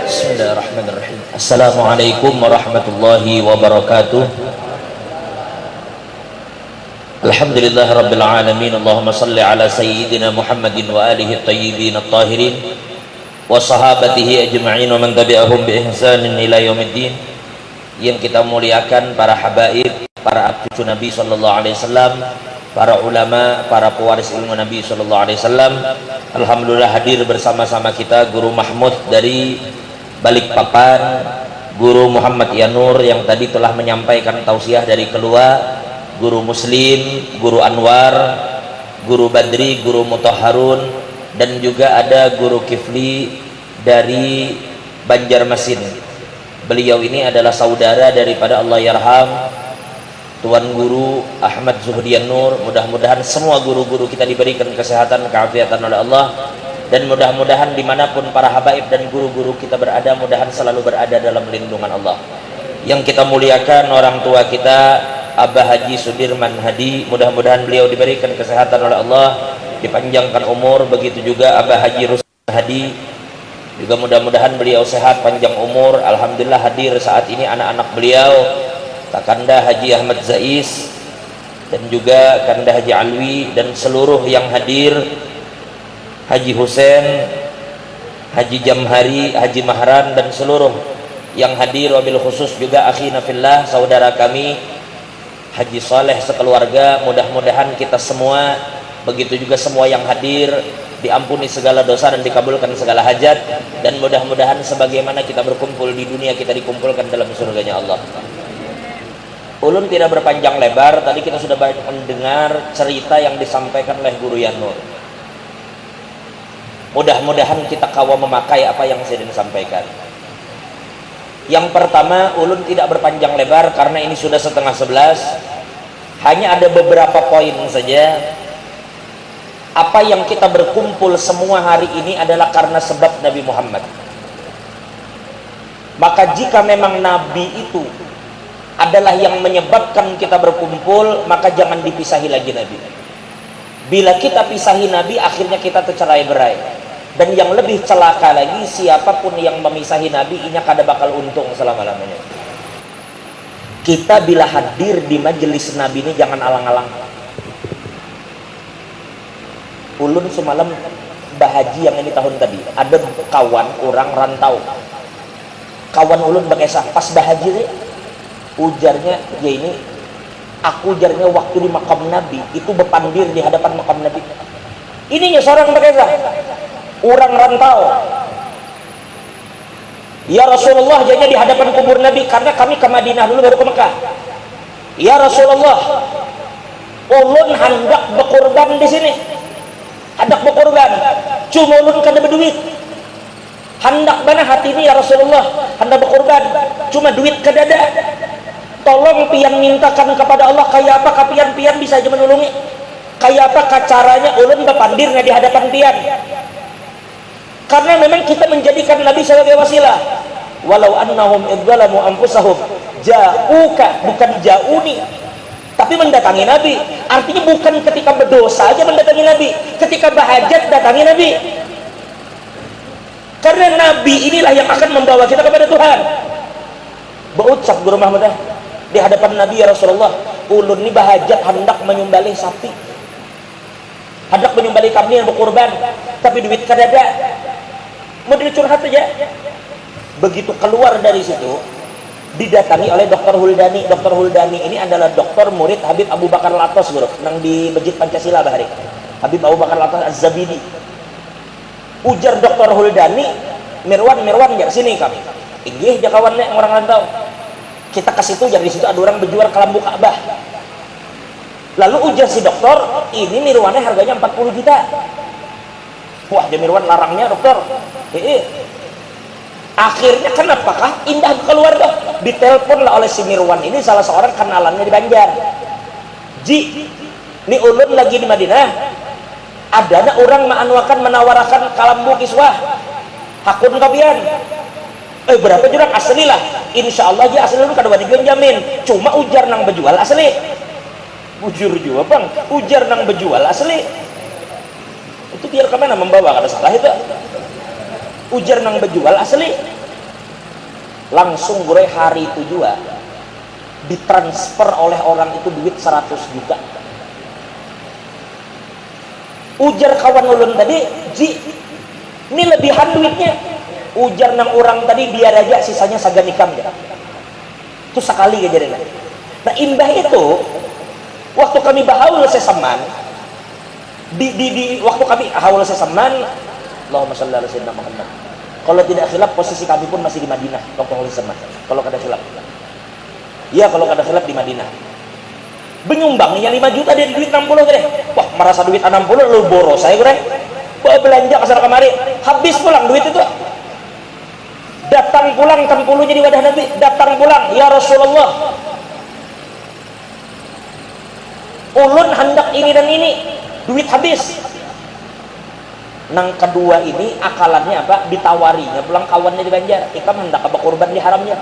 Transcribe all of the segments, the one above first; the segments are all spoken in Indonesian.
Bismillahirrahmanirrahim. Assalamualaikum warahmatullahi wabarakatuh. Alhamdulillah rabbil alamin. Allahumma salli ala sayyidina Muhammadin wa alihi at-tayyibin at-tahirin wa sahabatihi ajma'in wa man tabi'ahum bi ihsanin ila yaumiddin. Yang kita muliakan para habaib, para cucu Nabi sallallahu alaihi wasallam, para ulama, para pewaris ilmu Nabi sallallahu alaihi wasallam. Alhamdulillah hadir bersama-sama kita Guru Mahmud dari Balikpapan, Guru Muhammad Yanur yang tadi telah menyampaikan tausiah dari keluar, Guru Muslim, Guru Anwar, Guru Badri, Guru Mutahharun, dan juga ada Guru Kifli dari Banjarmasin. Beliau ini adalah saudara daripada Allah yarham Tuan Guru Ahmad Zuhdian Nur. Mudah-mudahan semua guru-guru kita diberikan kesehatan, keafiatan oleh Allah, dan mudah-mudahan dimanapun para habaib dan guru-guru kita berada, mudahan selalu berada dalam lindungan Allah. Yang kita muliakan orang tua kita Abah Haji Sudirman Hadi, mudah-mudahan beliau diberikan kesehatan oleh Allah, dipanjangkan umur. Begitu juga Abah Haji Rusman Hadi, juga mudah-mudahan beliau sehat, panjang umur. Alhamdulillah hadir saat ini anak-anak beliau, Kakanda Haji Ahmad Zais, dan juga Kanda Haji Alwi, dan seluruh yang hadir, Haji Husain, Haji Jamhari, Haji Mahran, dan seluruh yang hadir. Wabil khusus juga akhina fillah, saudara kami Haji Saleh sekeluarga. Mudah-mudahan kita semua, begitu juga semua yang hadir, diampuni segala dosa dan dikabulkan segala hajat, dan mudah-mudahan sebagaimana kita berkumpul di dunia, kita dikumpulkan dalam surganya Allah. Ulun tidak berpanjang lebar, tadi kita sudah banyak mendengar cerita yang disampaikan oleh Guru Yanur. Mudah-mudahan kita kawal memakai apa yang saya sampaikan. Yang pertama, ulun tidak berpanjang lebar karena ini sudah 10:30. Hanya ada beberapa poin saja. Apa yang kita berkumpul semua hari ini adalah karena sebab Nabi Muhammad. Maka jika memang Nabi itu adalah yang menyebabkan kita berkumpul, maka jangan dipisahi lagi Nabi. Bila kita pisahi Nabi, akhirnya kita tercerai-berai. Dan yang lebih celaka lagi, siapapun yang memisahi Nabi, ini kada bakal untung selama-lamanya. Kita bila hadir di majelis Nabi ini jangan alang-alang. Ulun semalam bahaji yang ini tahun tadi, ada kawan orang rantau. Kawan ulun berkisah, pas bahaji ini, ujarnya, ya ini, aku ujarnya waktu di makam Nabi, itu berpandir di hadapan makam Nabi. Ininya seorang berkisah, orang rantau. Ya Rasulullah, jadinya di hadapan kubur Nabi, karena kami ke Madinah dulu baru ke Mekah. Ya Rasulullah, ulun hendak berkorban di sini, hendak berkorban, cuma ulun kada berduit. Hendak mana hati ini ya Rasulullah, hendak berkorban, cuma duit kada ada. Tolong pian mintakan kepada Allah, kayak apa pian bisa aja menolongi, kayak apa caranya ulun berpandirnya di hadapan pian. Karena memang kita menjadikan Nabi sebagai wasilah. Walau annahum idzalamu anfusahum ja'uka, bukan ja'uni, tapi mendatangi Nabi. Artinya bukan ketika berdosa aja mendatangi Nabi, ketika berhajat datangi Nabi. Karena Nabi inilah yang akan membawa kita kepada Tuhan. Berucap Guru Muhammad di hadapan Nabi, ya Rasulullah, ulun ini berhajat hendak menyembelih sapi, hendak menyembelih kambing yang berkorban, tapi duit kada ada. Mau curhat aja. Begitu keluar dari situ, didatangi oleh Dr. Huldani. Dr. Huldani ini adalah dokter murid Habib Abu Bakar Latos, Guru, nang di Masjid Pancasila bahari. Habib Abu Bakar Latos Az-Zabidi. Ujar Dr. Huldani, Mirwan ya sini kami. Inggih jakawannya orang rantau. Kita ke situ, jadi di situ ada orang berjual kelambu Ka'bah. Lalu ujar si dokter, ini Mirwannya harganya 40 juta. Wah, Mirwan larangnya dokter. Akhirnya kenapakah indah keluarga, ditelepon lah oleh si Mirwan ini, salah seorang kenalannya di Banjar. Ji, ini ulun lagi di Madinah, ada orang menawarkan kalambu kiswah, hakun kapian. Berapa jurang asli lah, insya Allah aja asli ulun kada wani jamin, cuma ujar nang berjual asli. Bujur juga bang, ujar nang berjual asli. Itu biar kemana membawa, kada salah itu. ujar nang bejual asli langsung gue hari itu juga ditransfer oleh orang itu duit 100 juta. Ujar kawan ulun tadi, Ji, ini lebihan duitnya. Ujar nang orang tadi biar aja sisanya sagan ikam ya. Itu sekali kejadian. Nah imbah itu waktu kami bahaul sesaman di waktu kami haul sesaman, Allahumma shalli ala sayyidina Muhammad. Kalau tidak khilaf posisi kami pun masih di Madinah waktu haul sesaman. Kalau kada khilaf. Iya kalau kada khilaf di Madinah. Benyumbang yang 5 juta dia duit 60 deh. Wah, merasa duit 60 lu boros saya gue. Wah, belanja ke sana kemari, habis pulang duit itu. Datang pulang kan puluh jadi wadah Nabi, datang pulang, ya Rasulullah. Ulun hendak ini dan ini, duit habis. Nang kedua ini akalannya apa? Ditawarinya pulang kawannya di Banjar. Ikam hendak apa kurban di haramnya.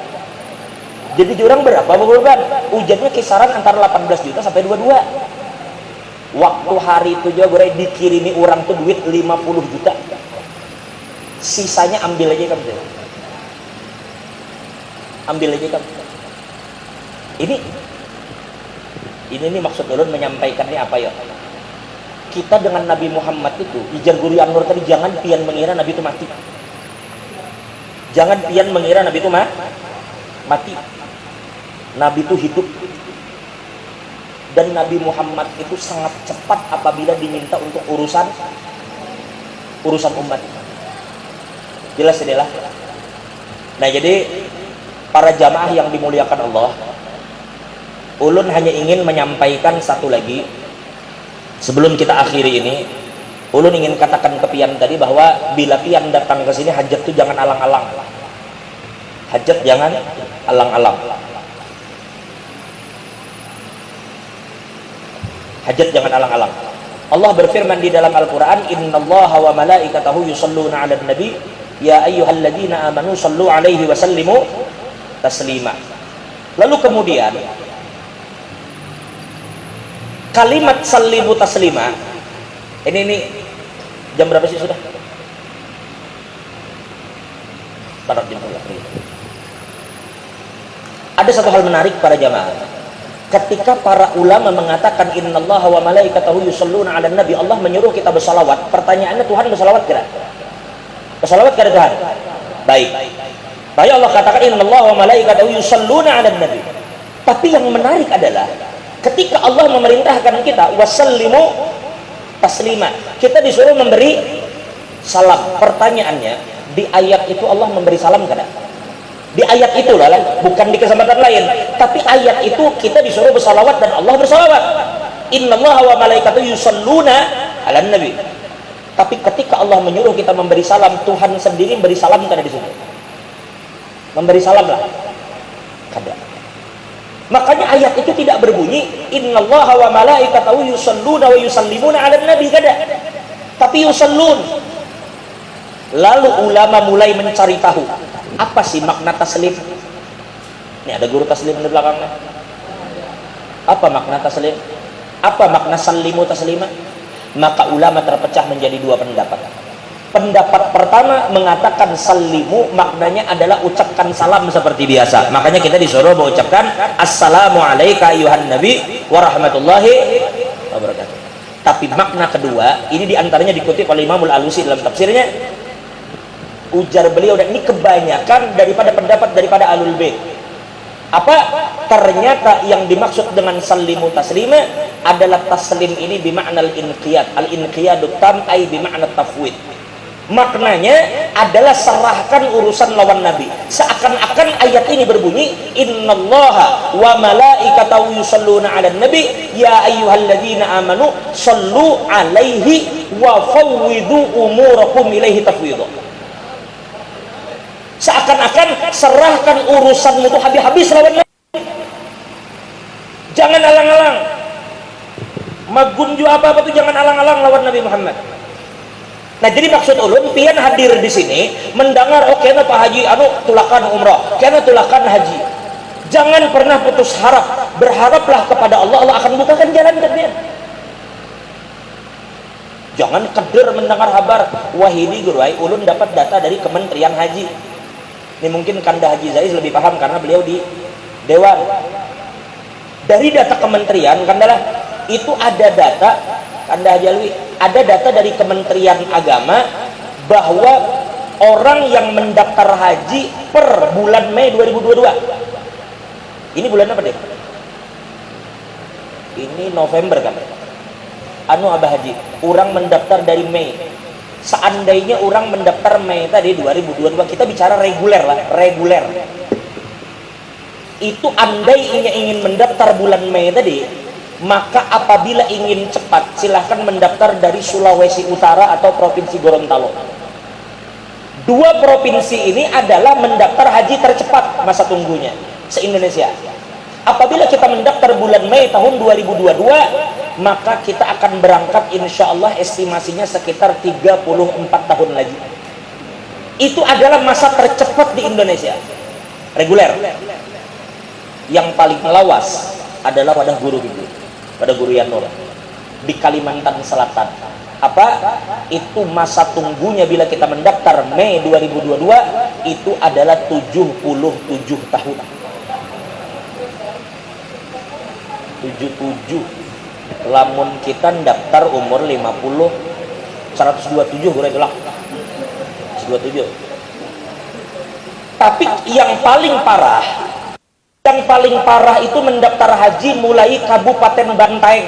Jadi jurang berapa kurban? Ujannya kisaran antara 18 juta sampai 22. Waktu hari itu juga gue dikirimi orang tuh duit 50 juta. Sisanya ambil aja kamu. Ambil aja kamu. Ini maksud ulun menyampaikannya apa ya? Kita dengan Nabi Muhammad itu, Ijar Guru Anwar tadi, jangan pian mengira Nabi itu mati. Jangan pian mengira Nabi itu mati. Nabi itu hidup. Dan Nabi Muhammad itu sangat cepat apabila diminta untuk urusan umat. Jelas inilah. Nah jadi para jamaah yang dimuliakan Allah, ulun hanya ingin menyampaikan satu lagi sebelum kita akhiri ini. Ulun ingin katakan ke pian tadi bahwa bila pian datang ke sini, hajat itu jangan alang-alang. Hajat jangan alang-alang. Hajat jangan alang-alang. Allah berfirman di dalam Al-Quran, Innallaha wa malaikatahu yusalluna 'alan nabi ya ayyuhalladzina amanu sallu 'alaihi wa sallimu taslima. Lalu kemudian kalimat sallimu taslima ini jam berapa sih sudah? Taruh jam berapa? Ada satu hal menarik para jamaah. Ketika para ulama mengatakan innallaha wa malaikatahu yusalluna 'alan nabi, Allah menyuruh kita bersalawat. Pertanyaannya, Tuhan bersalawat kira? Bersalawat kira Tuhan? Baik. Baik, Allah katakan innallaha wa malaikatahu yusalluna 'alan nabi. Tapi yang menarik adalah ketika Allah memerintahkan kita wasallimu taslima, kita disuruh memberi salam. Pertanyaannya, di ayat itu Allah memberi salam kada? Di ayat itu lah, bukan di kesempatan lain, tapi ayat itu kita disuruh bersalawat dan Allah bersalawat. Innallaha wa malaikatahu yusalluna 'alan nabi. Tapi ketika Allah menyuruh kita memberi salam, Tuhan sendiri memberi salam kada di situ? Memberi salam lah kada. Makanya ayat itu tidak berbunyi innallaha wa malaikatahu yusalluna wa yusallimuna 'alan nabi kada. Tapi yusallun. Lalu ulama mulai mencari tahu apa sih makna taslim. Ini ada guru taslim di belakangnya. Apa makna taslim? Apa makna sallimu taslima? Maka ulama terpecah menjadi dua pendapat. Pendapat pertama mengatakan sallimu maknanya adalah ucapkan salam seperti biasa. Makanya kita disuruh mengucapkan assalamu alayka ayuhan nabi wa rahmatullahi wa barakatuh. Tapi makna kedua, ini diantaranya dikutip oleh Imamul Alusi dalam tafsirnya. Ujar beliau, dan ini kebanyakan daripada pendapat daripada Ahlul Bait. Apa? Ternyata yang dimaksud dengan sallimu taslima adalah taslim ini bimakna al-inqiyad. Al-inqiyadut tam ay bimakna tafwid. Maknanya adalah serahkan urusan lawan Nabi. Seakan-akan ayat ini berbunyi innallaha wa malaikatahu yusalluna 'alan nabi ya ayyuhalladzina amanu sallu 'alaihi wa fawwidu umurakum ilaihi tafwidha. Seakan-akan serahkan urusanmu itu habis-habis lawan Nabi. Jangan alang-alang. Magunju apa-apa tuh jangan alang-alang lawan Nabi Muhammad. Nah jadi maksud ulun pian hadir di sini mendengar oke na Pak Haji tulakan umrah, kena tulakan haji. Jangan pernah putus harap. Berharaplah kepada Allah, Allah akan bukakan jalan ke dia. Jangan keder mendengar kabar. Wah ini guru, ulun dapat data dari Kementerian Haji. Ini mungkin Kanda Haji Zaiz lebih paham karena beliau di Dewan. Dari data kementerian, Kandalah, itu ada data, Kanda Haji Alwi, ada data dari Kementerian Agama bahwa orang yang mendaftar haji per bulan Mei 2022. Ini bulan apa deh? Ini November kan? Abah Haji, orang mendaftar dari Mei. Seandainya orang mendaftar Mei tadi 2022, kita bicara reguler lah, reguler. Itu andai ingin mendaftar bulan Mei tadi, maka apabila ingin cepat, silahkan mendaftar dari Sulawesi Utara atau Provinsi Gorontalo. Dua provinsi ini adalah mendaftar haji tercepat masa tunggunya se-Indonesia. Apabila kita mendaftar bulan Mei tahun 2022, maka kita akan berangkat insya Allah estimasinya sekitar 34 tahun lagi. Itu adalah masa tercepat di Indonesia reguler. Yang paling melawas adalah pada guru Hindu, pada guru Yanur di Kalimantan Selatan. Apa? Itu masa tunggunya bila kita mendaftar Mei 2022 itu adalah 77 tahun. 77. Lamun kita daftar umur 50 127 gue lah 127. Tapi yang paling parah itu mendaftar haji mulai Kabupaten Bantaeng.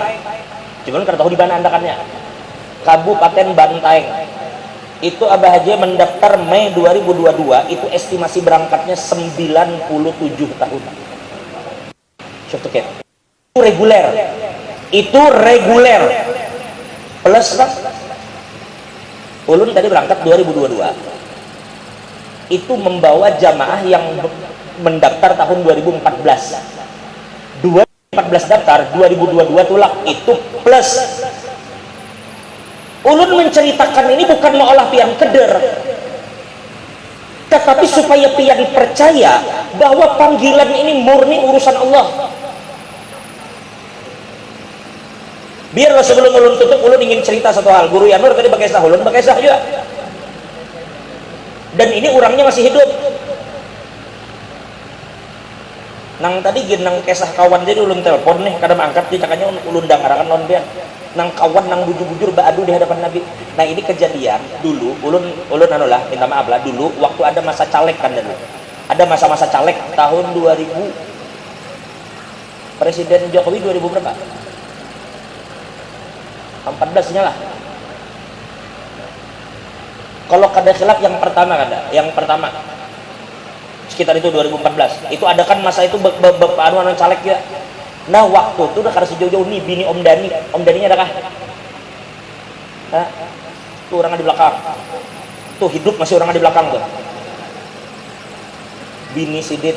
Cuman kan tahu di mana andakannya? Kabupaten Bantaeng. Itu Abah Haji mendaftar Mei 2022, itu estimasi berangkatnya 97 tahun. Syukur. Itu reguler plus kan ulun tadi berangkat 2022 itu membawa jamaah yang mendaftar tahun 2014 daftar 2022 tulak itu plus. Ulun menceritakan ini bukan maolah pian keder, tetapi supaya pian percaya bahwa panggilan ini murni urusan Allah. Biarlah sebelum ulun tutup, ulun ingin cerita satu hal. Guru Yanur tadi pakai sah, ulun pakai sah juga. Dan ini orangnya masih hidup. Nang tadi gin nang kesah kawan jadi ulun telepon nih, kadang angkat dia cakanya ulun dangarakan non biar. Nang kawan nang bujur-bujur baadu di hadapan Nabi. Nah ini kejadian dulu, ulun anu lah, minta maaf lah dulu waktu ada masa caleg kan dulu. Ada masa-masa caleg tahun 2000. Presiden Jokowi 2000 berapa? 14-nya lah. Kalau kada khilaf yang pertama sekitar itu 2014. Itu ada kan masa itu anu caleg ya. Nah waktu itu udah kada sejauh-jauh nih bini Om Dani. Om Daninya ada kah? Hah? Tuh orang di belakang. Tuh hidup masih orang di belakang tuh. Bini Sidin.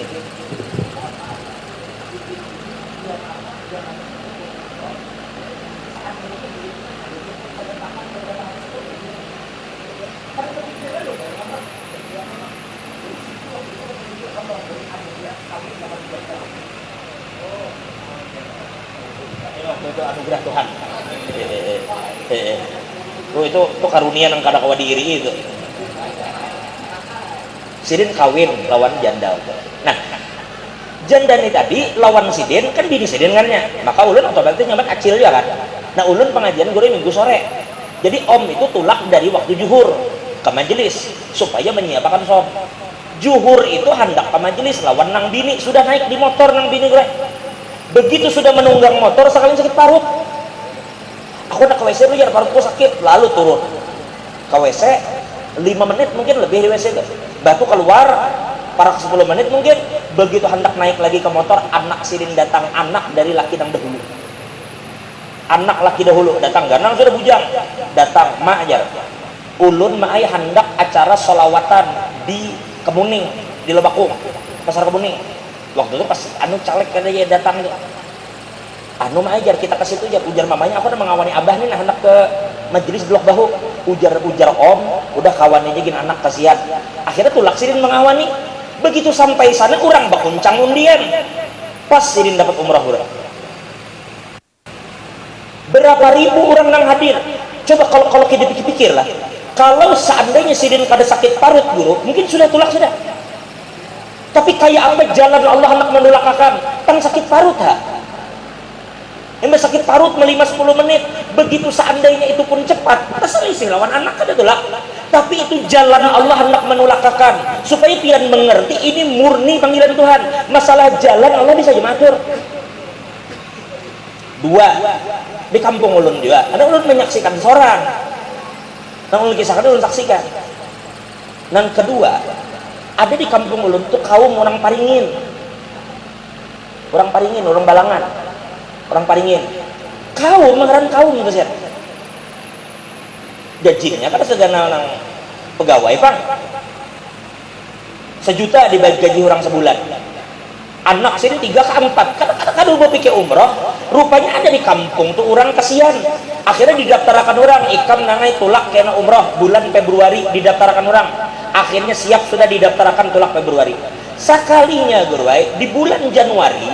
Itu anugerah Tuhan. Itu karunia yang kada kawa diiri itu. Sidin kawin lawan janda. Nah, janda ini tadi lawan Sidin kan bini Sidin kannya. Maka ulun otomatis nyamat acil ya kan. Nah, ulun pengajian guru minggu sore. Jadi om itu tulak dari waktu juhur ke majelis supaya menyiapkan som. Juhur itu hendak ke majelis lawan nang bini, sudah naik di motor nang bini gue. Begitu sudah menunggang motor sekalian sakit parut. Aku nak ke WC lu ya, parutku sakit, lalu turun ke WC 5 menit mungkin lebih di WC guys. Batu keluar para 10 menit mungkin. Begitu hendak naik lagi ke motor, anak Sidin datang, anak dari laki nang dahulu. Anak laki dahulu datang, ganang sudah bujang datang, mak ajar ulun mak ay hendak acara solawatan di Kemuning, di Lebakung, pasar Kemuning. Waktu itu pas anu caleg kada ya datang tuh. Anu mah ajar kita ke situ aja, ujar mamanya aku udah mengawani abah nih nah hendak ke majelis Blok Bahu. Ujar om, udah kawannya aja gini anak kasihan. Akhirnya tulak Sidin mengawani. Begitu sampai sana orang bakuncang undian. Pas Sidin dapat umrah urang. Berapa ribu orang nang hadir? Coba kalau kita pikir lah, kalau seandainya sidin pada sakit parut guru, mungkin sudah tulak sudah. Tapi kayak apa jalan Allah hendak menulakakan tang sakit parut ha? Yang sakit parut 5-10 menit, begitu seandainya itu pun cepat, terselisih lawan anak kada tulak. Tapi itu jalan Allah hendak menulakakan supaya pian mengerti ini murni panggilan Tuhan. Masalah jalan Allah bisa dimatur. Dua, di kampung ulun juga ada ulun menyaksikan seorang nang ulun kisahkan ulun saksikan. Nang kedua, ada di kampung ulun tuh kaum orang Paringin, orang Balangan, orang Paringin, kaum mengeran kaum itu sih. Gajinya kan segala nang pegawai Pak, 1 juta dibagi gaji orang sebulan. Anak sini 3 ke 4 kan mau pikir umroh, rupanya ada di kampung tuh orang kasihan. Akhirnya didaftarkan orang ikam nangai tulak kena umroh bulan Februari, didaftarkan orang. Akhirnya siap sudah didaftarkan tulak Februari. Sekalinya guruai di bulan Januari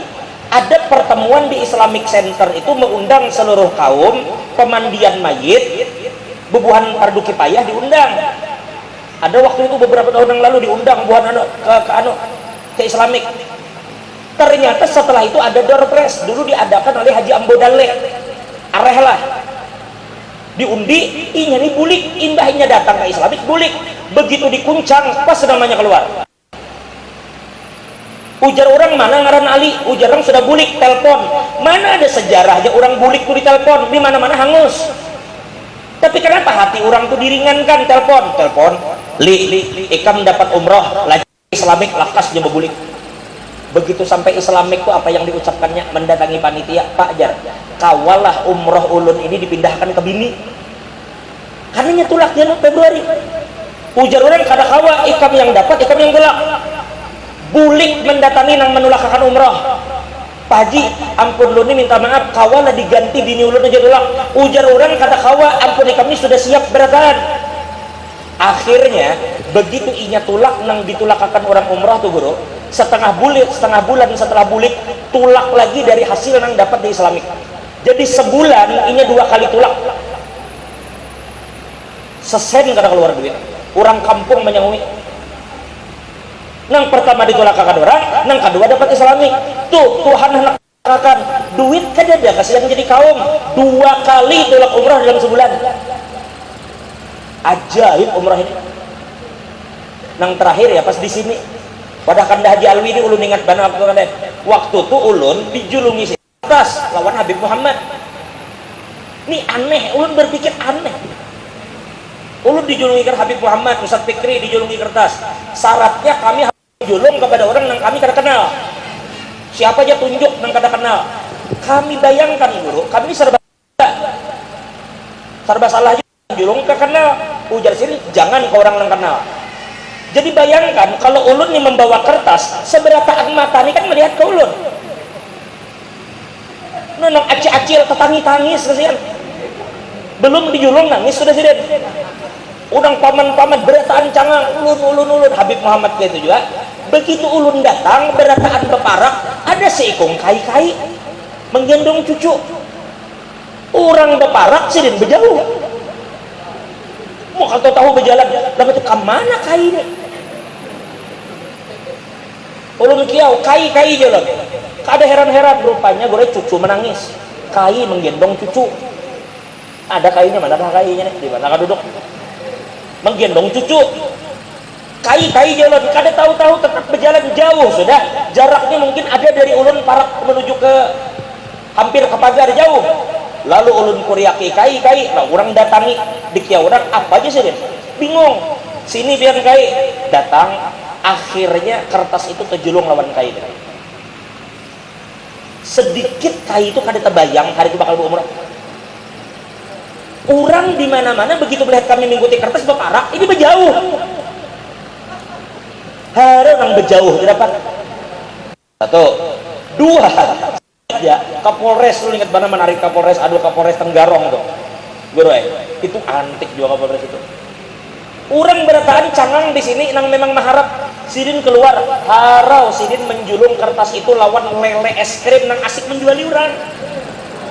ada pertemuan di Islamic Center itu mengundang seluruh kaum, pemandian mayit, bubuhan fardu kifayah diundang. Ada waktu itu beberapa tahun yang lalu diundang bubuhan ke Islamic. Ternyata setelah itu ada door prize dulu diadakan oleh Haji Ambo Dalle. Areh lah. Diundi, inya nih bulik, indahnya datang ke Islamic bulik. Begitu dikuncang, pas namanya keluar. Ujar orang mana ngaran Ali, ujar orang sudah bulik, telepon. Mana ada sejarahnya orang bulik tuh di telepon, di mana-mana hangus. Tapi kenapa hati orang tuh diringankan telepon? Ikam dapat umroh, lagi Islamic lakas dia berbulik. Begitu sampai Islamic itu apa yang diucapkannya, mendatangi panitia, Pak Jar, kawalah umroh ulun ini dipindahkan ke bini. Karena tulaknya Februari. Ujar orang kada kawa, ikam yang dapat, ikam yang gelak. Bulik mendatangi nang menulakakan umroh. Pak Haji, ampun ulun ini minta maaf, kawalah diganti bini ulun aja tulak. Ujar orang kada kawa, ampun ikam ini sudah siap berataan. Akhirnya begitu inya tulak nang ditulakakan orang umroh tuh guru, setengah bulan setelah bulik tulak lagi dari hasil yang dapat di Islamic. Jadi sebulan inya 2 kali tulak, sesen kada keluar duit. Orang kampung menyangui. Nang pertama ditulakakan orang, nang kedua dapat Islamic. Tuh Tuhan hendak akan duit kan ada kasihan jadi kaum 2 kali tulak umrah dalam sebulan. Ajaib umrah ini. Nang terakhir ya pas di sini pada kanda Haji Alwi ini ulun ingat bana waktu itu ulun dijulungi atas lawan Habib Muhammad. Ini aneh, ulun berpikir aneh. Ulun dijulungi ke Habib Muhammad, Ustaz Fikri dijulungi kertas. Syaratnya kami harus dijulung kepada orang yang kami kada kenal. Siapa aja tunjuk yang kada kenal. Kami bayangkan guru, kami ini serba salah aja julung ke kenal. Ujar sini jangan ke orang yang kenal. Jadi bayangkan kalau ulun nih membawa kertas, seberataan mata nih kan melihat ke ulun. Nonong acil-acil tetangi-tangis kasihan. Belum dijulung nangis sudah sih. Udang paman-paman berataan cangang ulun Habib Muhammad gitu juga. Begitu ulun datang berataan beparak, ada seikung kai-kai menggendong cucu. Orang beparak sidin berjauh. Mau kalau tahu berjalan, dapat itu kemana kai ini? Ulun kiau kai jalan. Kada heran-heran rupanya gue cucu menangis. Kai menggendong cucu. Ada kainya mana kainya nih? Di mana duduk? Menggendong cucu. Kai jalan. Kada tahu-tahu tetap berjalan jauh sudah. Jaraknya mungkin ada dari ulun parak menuju ke hampir ke pagar jauh. Lalu ulun kuriaki kai, nah orang datangi dikia orang apa aja sih dia? Bingung. Sini biar kai datang, akhirnya kertas itu terjulung lawan kai. Sedikit kai itu kada terbayang hari itu bakal berumrah. Orang di mana-mana begitu melihat kami mengikuti kertas beparak, ini berjauh. Hari orang berjauh dapat 1, 2. Ya, Kapolres lu ingat mana menarik Kapolres, Kapolres Tenggarong tuh. Guru itu antik juga Kapolres itu. Orang berataan cangang di sini nang memang maharap sidin keluar, harau sidin menjulung kertas itu lawan lele es krim nang asik menjuali orang.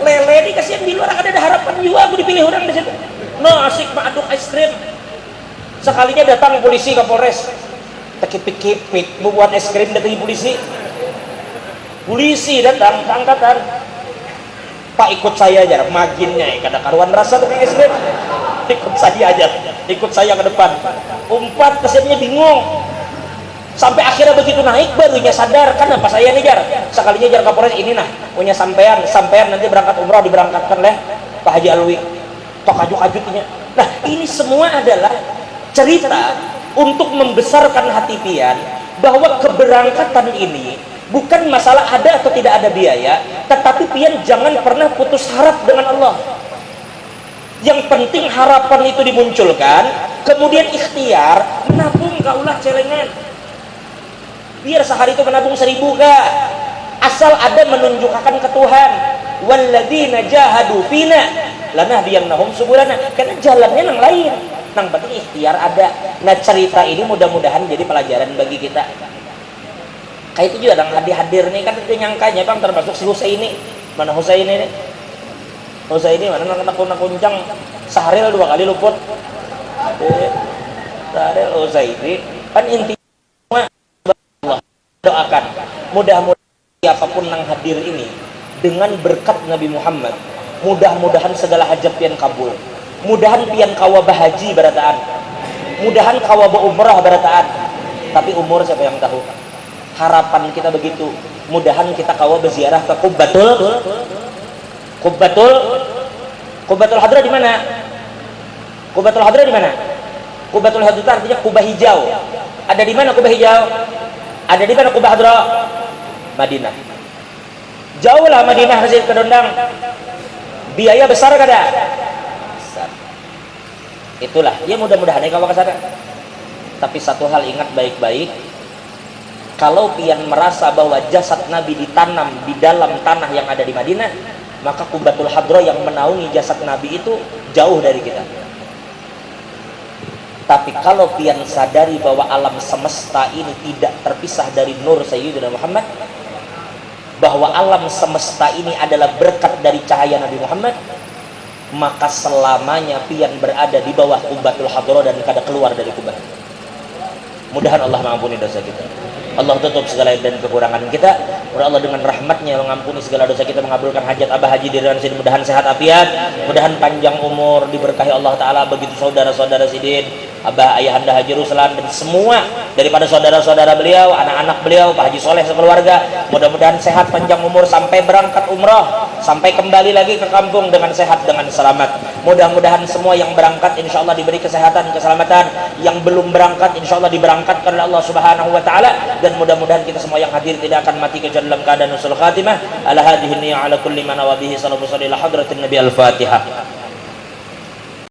Lele dikasihan di luar ada harapan juga aku dipilih orang di situ. no asik aduk es krim. Sekalinya datang polisi ke Polres, tekipik-kipik membuat es krim dari polisi. Polisi datang ke angkatan, Pak ikut saya aja, maginnya kada karuan rasa tuh es krim. Ikut saya aja, ikut saya ke depan. Umpat kesannya bingung. Sampai akhirnya begitu naik barunya sadar, kan apa saya nih jar. Sekalinya jar Kapolres ini nah punya sampean nanti berangkat umroh diberangkatkan oleh Pak Haji Alwi. Tok ajuk-ajuknya. Nah ini semua adalah cerita untuk membesarkan hati pian bahwa keberangkatan ini bukan masalah ada atau tidak ada biaya, tetapi pian jangan pernah putus harap dengan Allah. Yang penting harapan itu dimunculkan, kemudian ikhtiar menabung kaulah celengan. Biar sehari itu menabung 1000 kah, asal ada menunjukkan ke Tuhan, walladzina jahadu fina lanahdiyannahum subulana, karena jalannya yang lain. Nang penting ikhtiar ada. Nah cerita ini mudah-mudahan jadi pelajaran bagi kita. Kayak itu juga yang hadir nih kan itu nyangkanya bang, termasuk si Husaini. Mana Husaini nih? Husaini mana nak kuncang Sahril 2 kali luput. Sahril Husaini kan intinya Allah doakan mudah-mudahan siapapun yang hadir ini dengan berkat Nabi Muhammad, mudah-mudahan segala hajat pian kabul. Mudahan pian kawa bahaji barataan, mudahan kawa umrah barataan. Tapi umur siapa yang tahu? Harapan kita begitu, mudahan kita kawa berziarah ke Qubbatul Hadrah di mana? Qubbatul Hadrah di mana? Qubbatul Hadrah artinya kubah hijau. Ada di mana kubah hijau? Ada di mana kubah Hadrah? Madinah. Jauh lah Madinah hasil kedondang. Biaya besar kada? Itulah ya, mudah-mudahan kalau ke sana. Tapi satu hal ingat baik-baik, kalau pian merasa bahwa jasad Nabi ditanam di dalam tanah yang ada di Madinah, maka Qubbatul Hadrah yang menaungi jasad Nabi itu jauh dari kita. Tapi kalau pian sadari bahwa alam semesta ini tidak terpisah dari nur Sayyidina Muhammad, bahwa alam semesta ini adalah berkat dari cahaya Nabi Muhammad, maka selamanya pian berada di bawah Qubbatul Hadrah dan kada keluar dari kubah. Mudahan Allah mengampuni dosa kita. Allah tutup segala dan kekurangan kita. Mudah Allah dengan rahmatnya mengampuni segala dosa kita, mengabulkan hajat abah haji di sini. Mudahan sehat afiat, mudahan panjang umur, diberkahi Allah Ta'ala. Begitu saudara-saudara sidin, abah ayahanda Haji Ruslan, dan semua daripada saudara-saudara beliau, anak-anak beliau, Pak Haji Soleh sekeluarga. Mudah-mudahan sehat panjang umur sampai berangkat umroh, sampai kembali lagi ke kampung dengan sehat, dengan selamat. Mudah-mudahan semua yang berangkat insya Allah diberi kesehatan, keselamatan. Yang belum berangkat insya Allah diberangkatkan oleh Allah Subhanahu Wa Ta'ala. Dan mudah-mudahan kita semua yang hadir tidak akan mati kecuali dalam keadaan husnul khatimah. Ala hadhihi niyya ala kulli man awabihi sallallahu alaihi wa sallam. Hadratin Nabi Al-Fatihah.